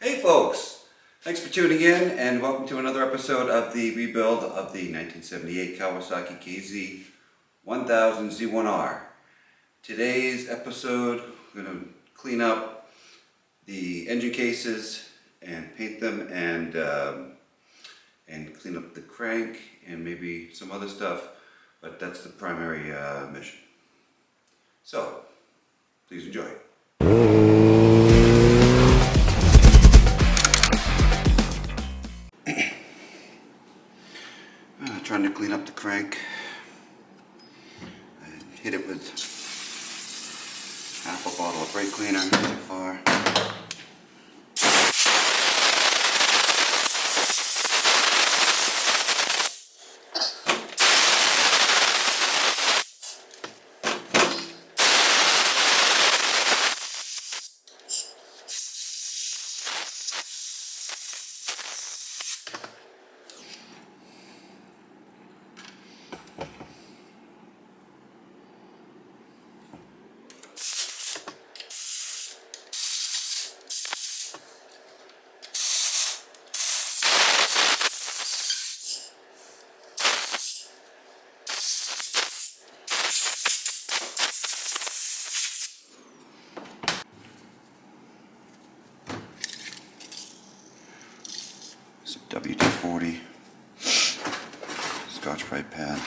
Hey folks, thanks for tuning in and welcome to another episode of the rebuild of the 1978 Kawasaki KZ1000 Z1R. Today's episode, we're going to clean up the engine cases and paint them and clean up the crank and maybe some other stuff, but that's the primary mission. So, please enjoy. Trying to clean up the crank. I hit it with half a bottle of brake cleaner so far. It's a WD-40 Scotch-Brite pad.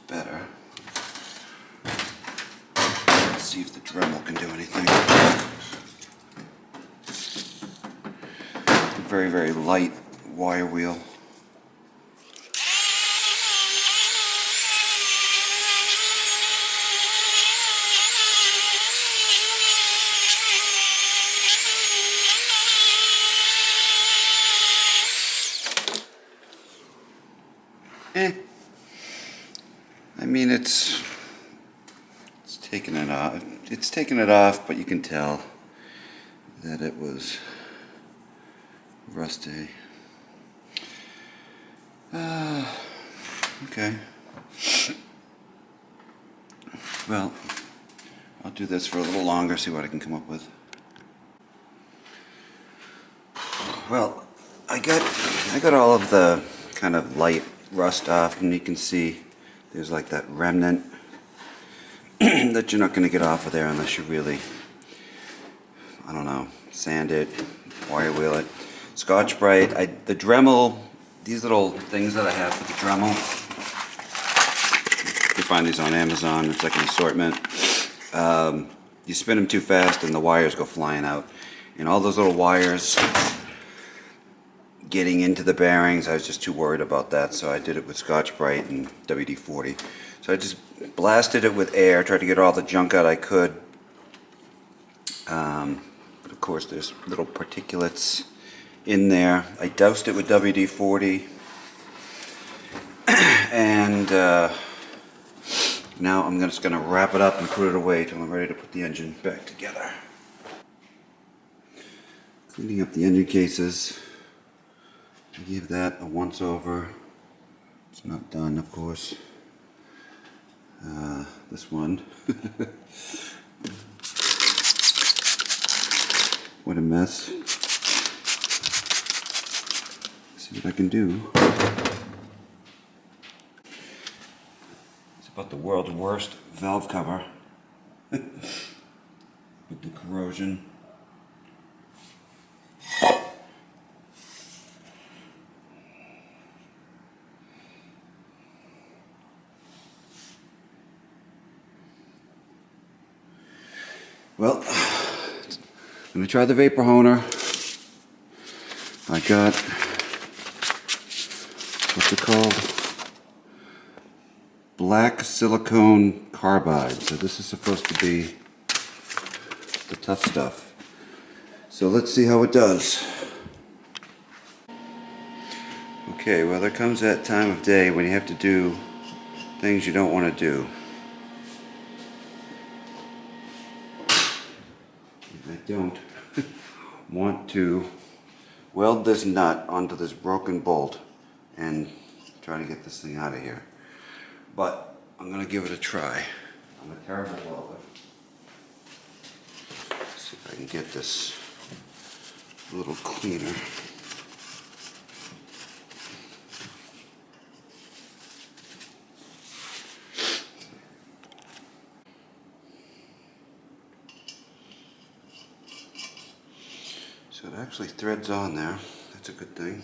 Better. Let's see if the Dremel can do anything. Very, very light wire wheel. I mean, it's taking it off. It's taking it off, but you can tell that it was rusty. Okay. Well, I'll do this for a little longer, see what I can come up with. Well, I got all of the kind of light rust off, and you can see there's like that remnant that you're not going to get off of there unless you really, I don't know, sand it, wire wheel it. Scotch-Brite, the Dremel, these little things that I have for the Dremel, you find these on Amazon, it's like an assortment. You spin them too fast and the wires go flying out. And all those little wires getting into the bearings, I was just too worried about that, so I did it with Scotch-Brite and WD-40. So I just blasted it with air, tried to get all the junk out I could. But of course there's little particulates in there. I doused it with WD-40. And now I'm just going to wrap it up and put it away till I'm ready to put the engine back together. Cleaning up the engine cases. I gave that a once over. It's not done, of course. This one. What a mess. See what I can do. It's about the world's worst valve cover. With the corrosion. Well, I'm going to try the vapor honer. I got, what's it called? Black silicone carbide. So this is supposed to be the tough stuff. So let's see how it does. Okay, well there comes that time of day when you have to do things you don't want to do. I don't want to weld this nut onto this broken bolt and try to get this thing out of here. But I'm going to give it a try. I'm a terrible welder. See if I can get this a little cleaner. So it actually threads on there. That's a good thing.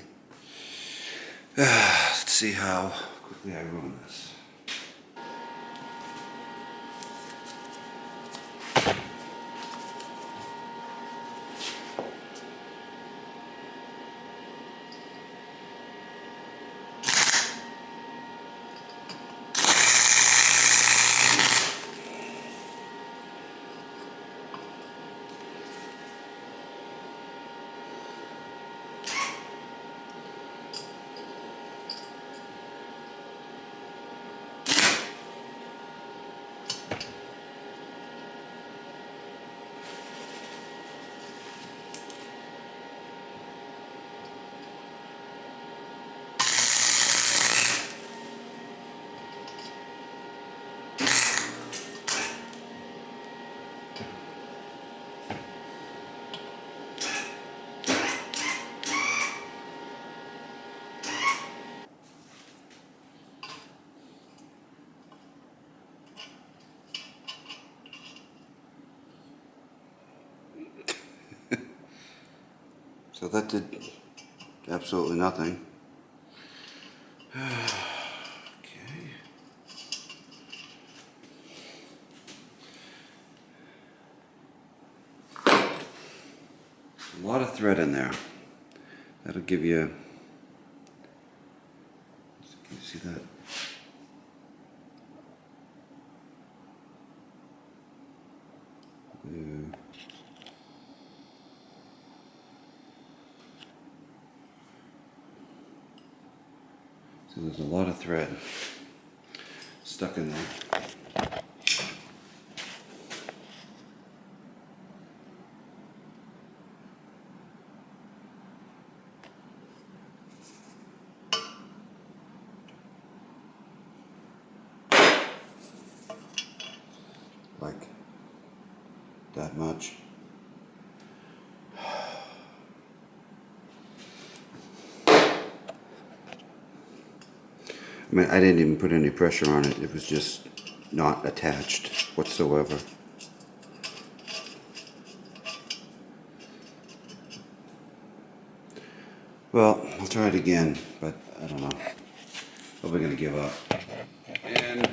Let's see how quickly I ruin this. So that did absolutely nothing. Okay. A lot of thread in there. That'll give you, can you see that? Yeah. So there's a lot of thread stuck in there. Like that much. I mean, I didn't even put any pressure on it. It was just not attached whatsoever. Well, I'll try it again, but I don't know. Probably gonna give up and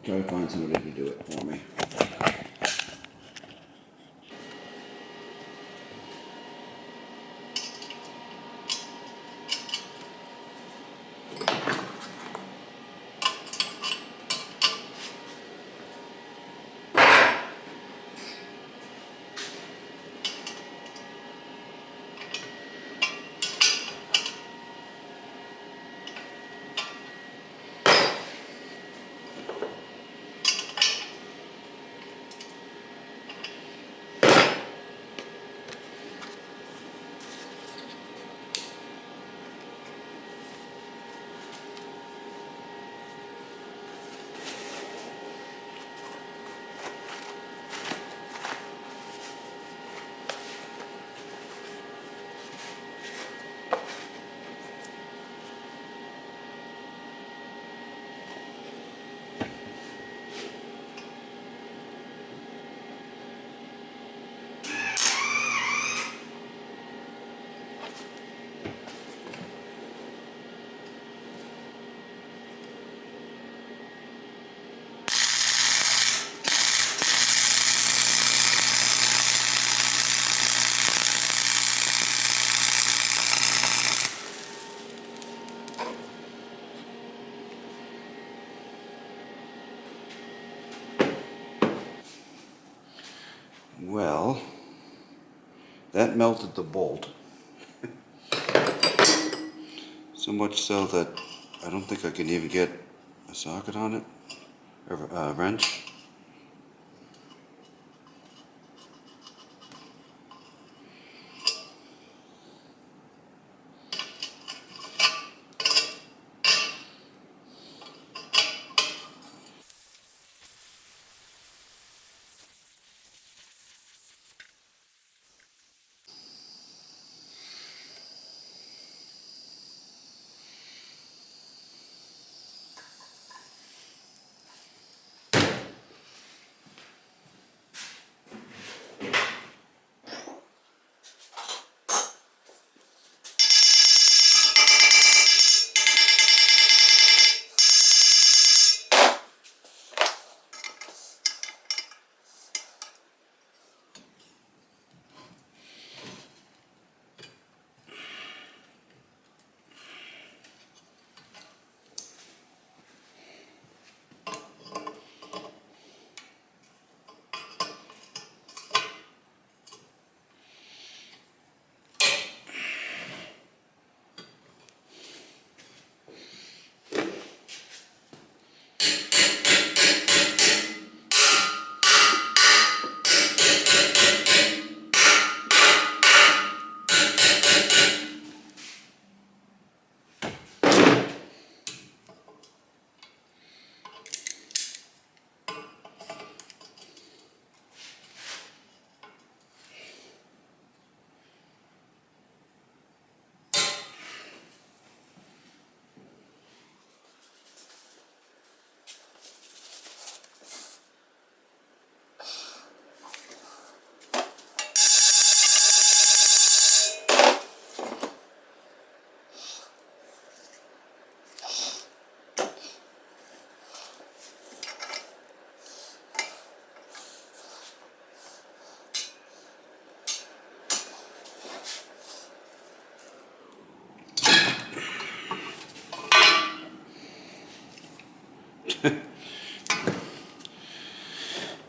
try to find somebody to do it for me. Well, that melted the bolt. So much so that I don't think I can even get a socket on it, or a wrench.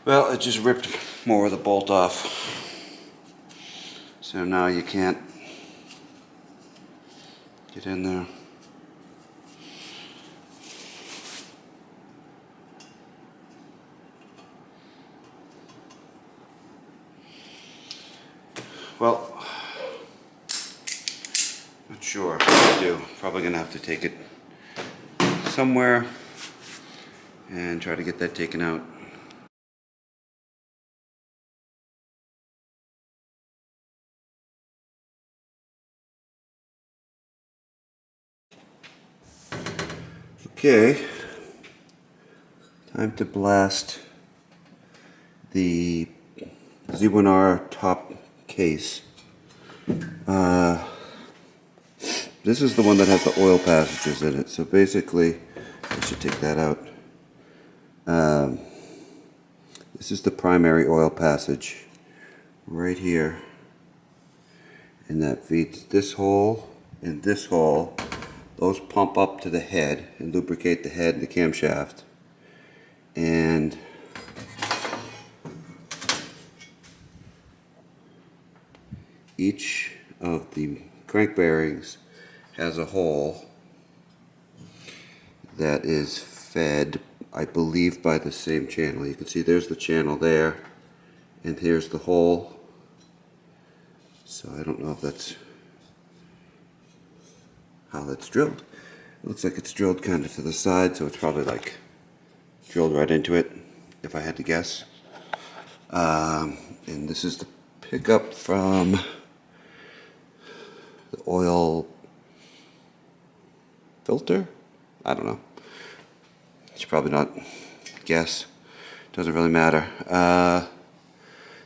Well, it just ripped more of the bolt off. So now you can't get in there. Well, not sure what to do. Probably gonna have to take it somewhere and try to get that taken out. Okay, time to blast the Z1R top case. This is the one that has the oil passages in it, so basically, I should take that out. This is the primary oil passage right here, and that feeds this hole and this hole. Those pump up to the head and lubricate the head and the camshaft. And each of the crank bearings has a hole that is fed, I believe, by the same channel. You can see there's the channel there, and here's the hole. So I don't know if that's how that's drilled. It looks like it's drilled kind of to the side, so it's probably like drilled right into it, if I had to guess. And this is the pickup from the oil filter? I don't know. Should probably not guess. Doesn't really matter.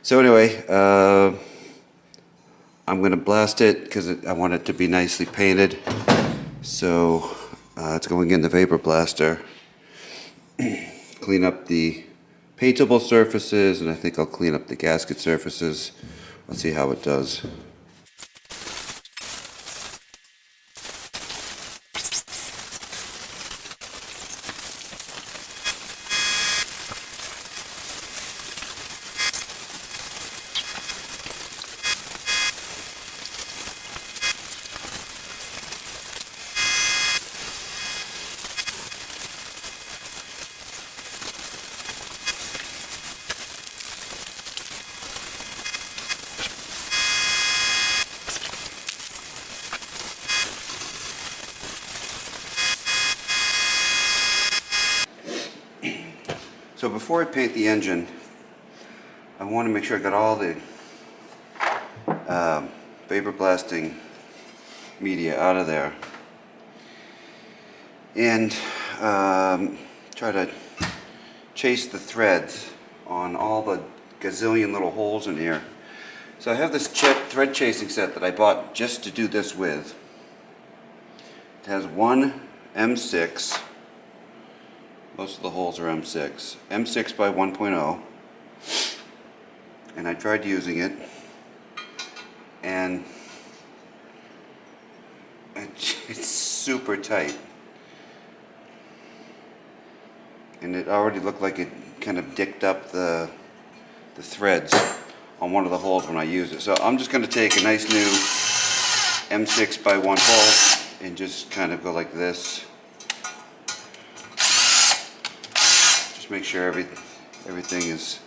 So anyway, I'm going to blast it because I want it to be nicely painted. So it's going in the vapor blaster. Clean up the paintable surfaces, and I think I'll clean up the gasket surfaces. Let's see how it does. So before I paint the engine, I want to make sure I got all the vapor blasting media out of there, and try to chase the threads on all the gazillion little holes in here. So I have this thread chasing set that I bought just to do this with. It has one M6. Most of the holes are M6. M6 by 1.0. And I tried using it, and it's super tight. And it already looked like it kind of dicked up the threads on one of the holes when I used it. So I'm just going to take a nice new M6 by 1 bolt and just kind of go like this. Just make sure everything is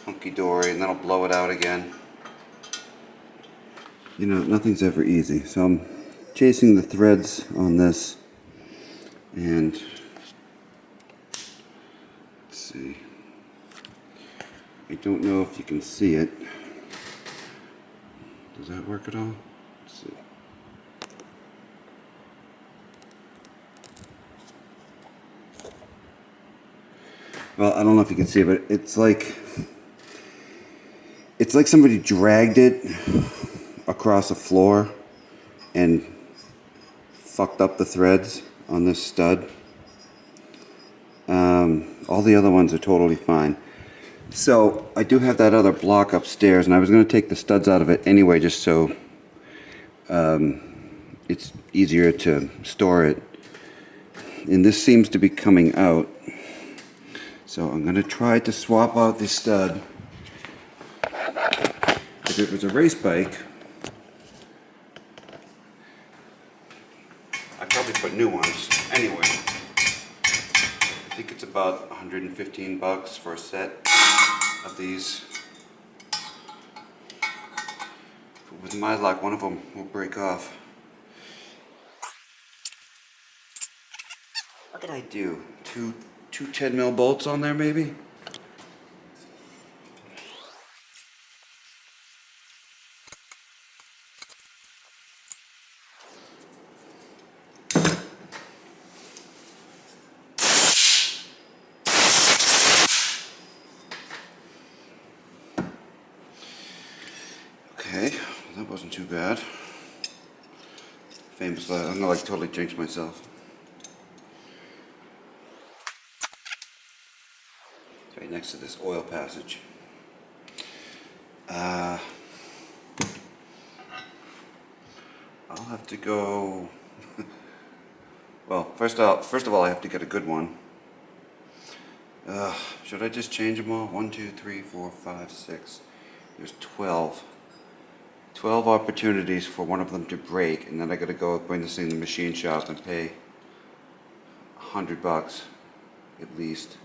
hunky-dory, and then I'll blow it out again. You know, nothing's ever easy. So I'm chasing the threads on this, and let's see. I don't know if you can see it. Does that work at all? Let's see. Well, I don't know if you can see it, but it's like somebody dragged it across the floor and fucked up the threads on this stud. All the other ones are totally fine. So I do have that other block upstairs, and I was going to take the studs out of it anyway, just so it's easier to store it. And this seems to be coming out. So I'm going to try to swap out the stud. If it was a race bike, I'd probably put new ones anyway. I think it's about 115 bucks for a set of these. But with my luck, one of them will break off. What did I do? Two 10 mil bolts on there, maybe? Okay, that wasn't too bad. Famous last, I'm gonna like totally jinx myself. It's right next to this oil passage. I'll have to go. Well, first of all, I have to get a good one. Should I just change them all? 1, 2, 3, 4, 5, 6. There's 12. 12 opportunities for one of them to break, and then I gotta go bring this thing to the machine shop and pay $100 at least.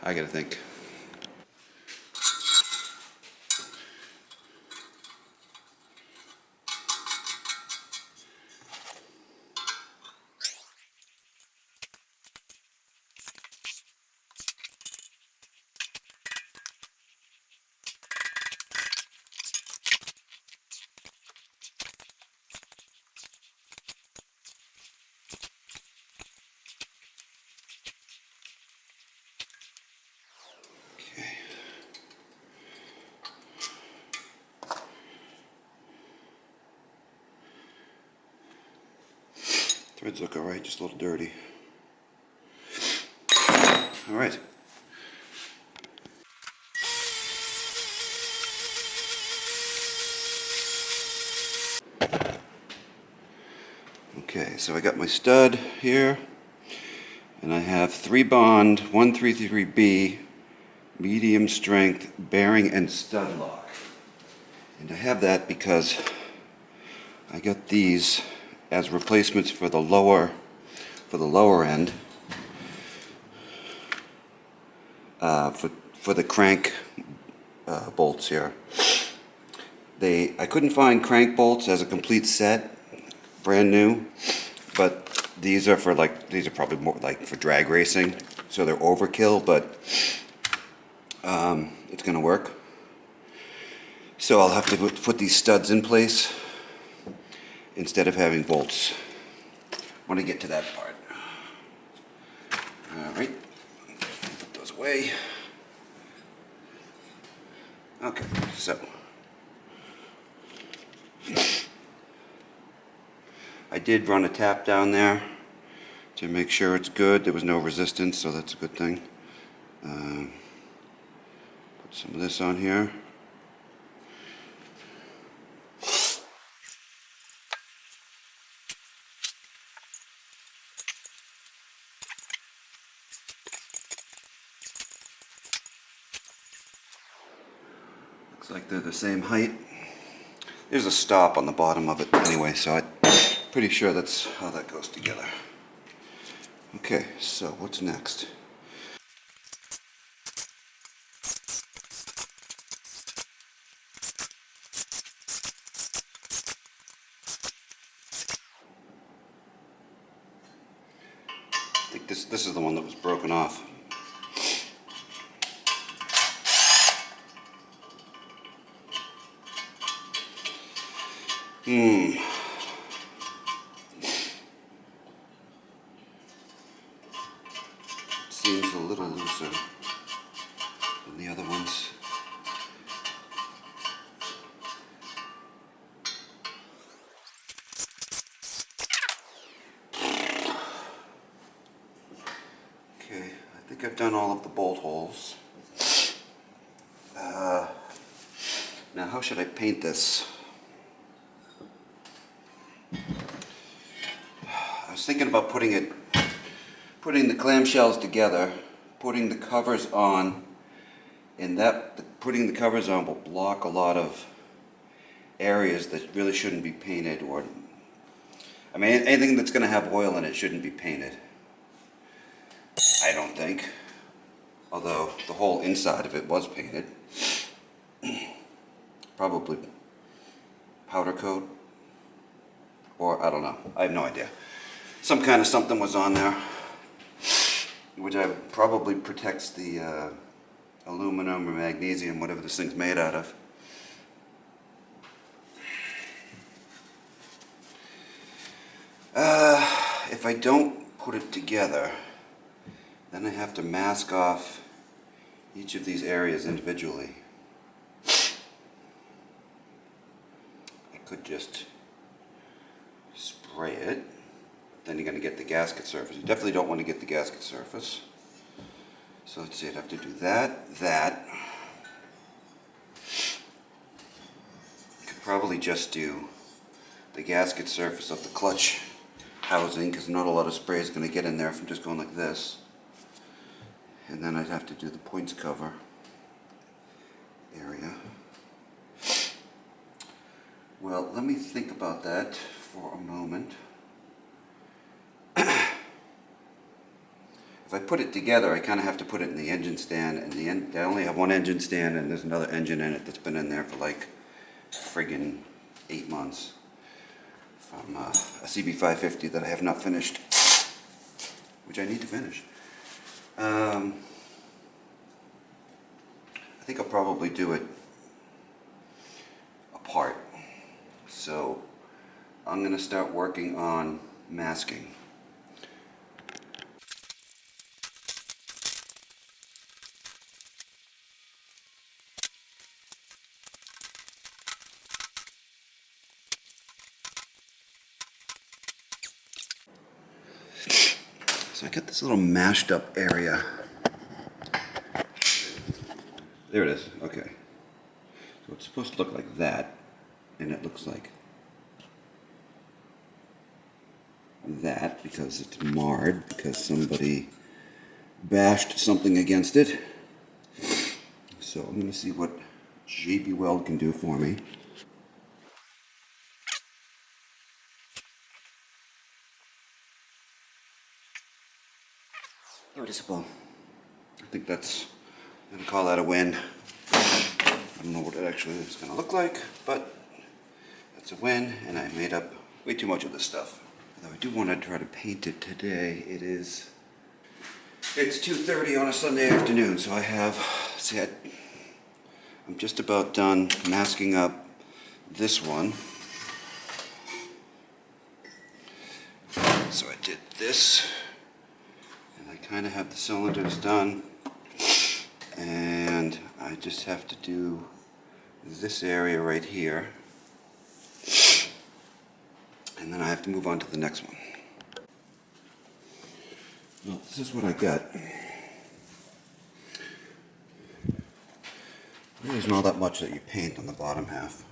I gotta think. Threads look alright, just a little dirty. Alright. Okay, so I got my stud here, and I have 3-bond 133B medium strength bearing and stud lock. And I have that because I got these as replacements for the lower end, for the crank bolts here. I couldn't find crank bolts as a complete set, brand new, but these are probably more like for drag racing, so they're overkill, but it's gonna work. So I'll have to put these studs in place instead of having bolts when I get to that part. All right, put those away. Okay, so I did run a tap down there to make sure it's good. There was no resistance, so that's a good thing. Put some of this on here. Looks like they're the same height. There's a stop on the bottom of it anyway, so I'm pretty sure that's how that goes together. Okay, so what's next? I think this is the one that was broken off. Seems a little looser than the other ones. Okay, I think I've done all of the bolt holes. Now how should I paint this? I was thinking about putting the clamshells together, putting the covers on, and putting the covers on will block a lot of areas that really shouldn't be painted, or I mean anything that's going to have oil in it shouldn't be painted. I don't think. Although the whole inside of it was painted. Probably powder coat, or I don't know. I have no idea. Some kind of something was on there, which probably protects the aluminum or magnesium, whatever this thing's made out of. If I don't put it together, then I have to mask off each of these areas individually. I could just spray it. Then you're going to get the gasket surface. You definitely don't want to get the gasket surface. So let's see, I'd have to do that. Could probably just do the gasket surface of the clutch housing, because not a lot of spray is going to get in there from just going like this. And then I'd have to do the points cover area. Well, let me think about that for a moment. If I put it together, I kind of have to put it in the engine stand, and I only have one engine stand, and there's another engine in it that's been in there for like friggin' 8 months from a CB550 that I have not finished, which I need to finish. I think I'll probably do it apart. So I'm going to start working on masking. So I got this little mashed up area. There it is, okay. So it's supposed to look like that, and it looks like that because it's marred, because somebody bashed something against it. So I'm going to see what JB Weld can do for me. Noticeable. I think I'm going to call that a win. I don't know what it actually is going to look like, but that's a win, and I made up way too much of this stuff. Although I do want to try to paint it today. It's 2:30 on a Sunday afternoon, so I have, see, I'm just about done masking up this one. So I did this, and I kind of have the cylinders done, and I just have to do this area right here, and then I have to move on to the next one. Well, this is what I got. There isn't all that much that you paint on the bottom half.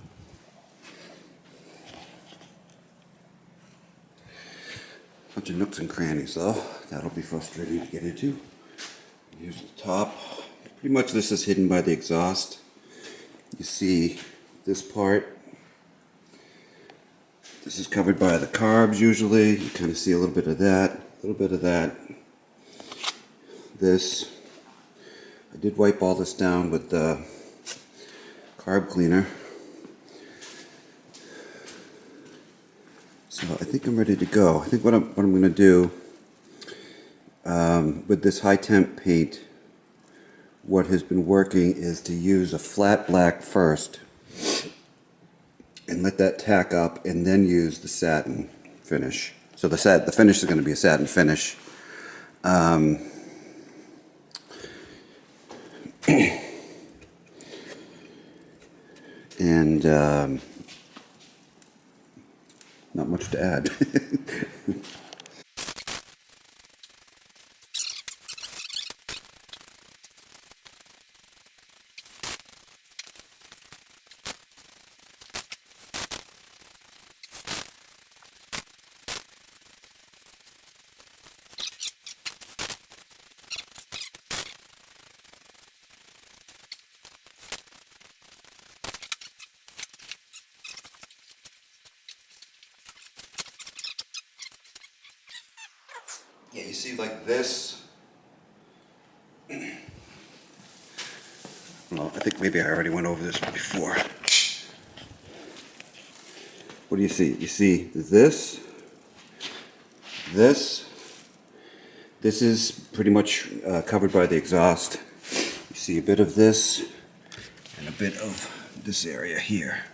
Bunch of nooks and crannies though. That'll be frustrating to get into. Here's the top. Pretty much this is hidden by the exhaust. You see this part. This is covered by the carbs usually. You kind of see a little bit of that, a little bit of that. This. I did wipe all this down with the carb cleaner. So I think I'm ready to go. I think what I'm going to do with this high temp paint, what has been working is to use a flat black first and let that tack up, and then use the satin finish. So the finish is going to be a satin finish. And not much to add. Yeah, you see like this. Well, I think maybe I already went over this before. What do you see? You see this, this is pretty much covered by the exhaust. You see a bit of this and a bit of this area here.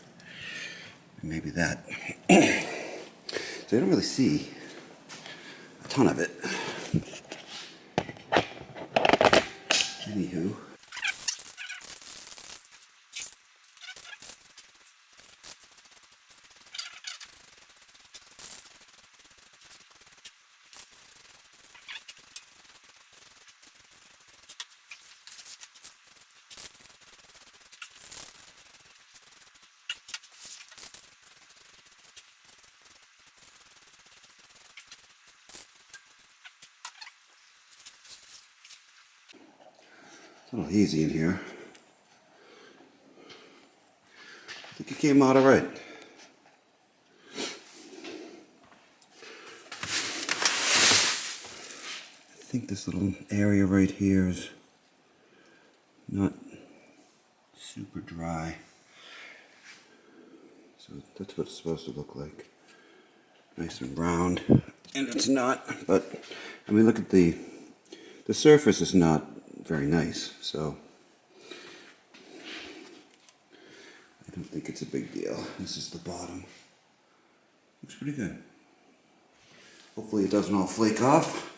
And maybe that. So you don't really see a ton of it. Anywho. It's a little hazy in here. I think it came out alright. I think this little area right here is not super dry. So that's what it's supposed to look like. Nice and round. And it's not, but I mean, look at the surface is not very nice, so I don't think it's a big deal. This is the bottom. Looks pretty good. Hopefully it doesn't all flake off.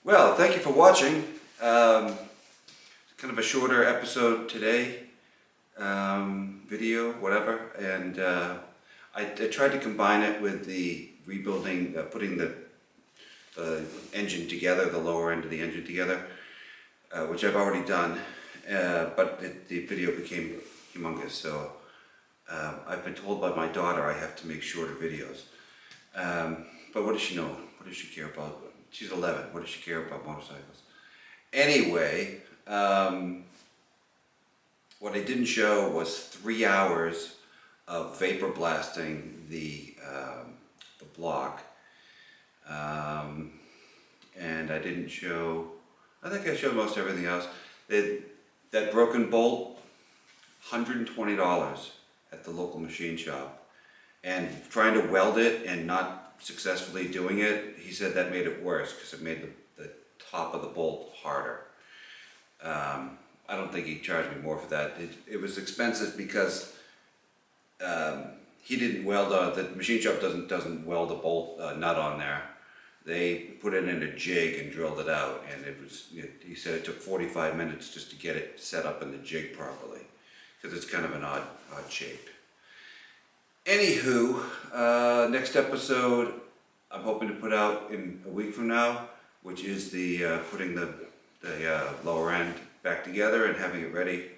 Well, thank you for watching. Kind of a shorter episode today, video, whatever, and I tried to combine it with the rebuilding, putting the engine together, the lower end of the engine together, which I've already done, but the video became humongous, so I've been told by my daughter I have to make shorter videos. But what does she know? What does she care about? She's 11. What does she care about motorcycles? Anyway, what I didn't show was 3 hours of vapor blasting the block, and I didn't show. I think I showed most everything else. That broken bolt, $120 at the local machine shop. And trying to weld it and not successfully doing it, he said that made it worse because it made the top of the bolt harder. I don't think he charged me more for that. It was expensive because he didn't weld, the machine shop doesn't weld a bolt nut on there. They put it in a jig and drilled it out, and he said it took 45 minutes just to get it set up in the jig properly because it's kind of an odd shape. Anywho, next episode I'm hoping to put out in a week from now, which is the putting the lower end back together and having it ready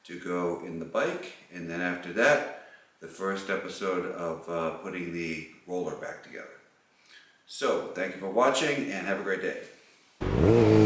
to go in the bike. And then after that, the first episode of putting the roller back together. So, thank you for watching and have a great day.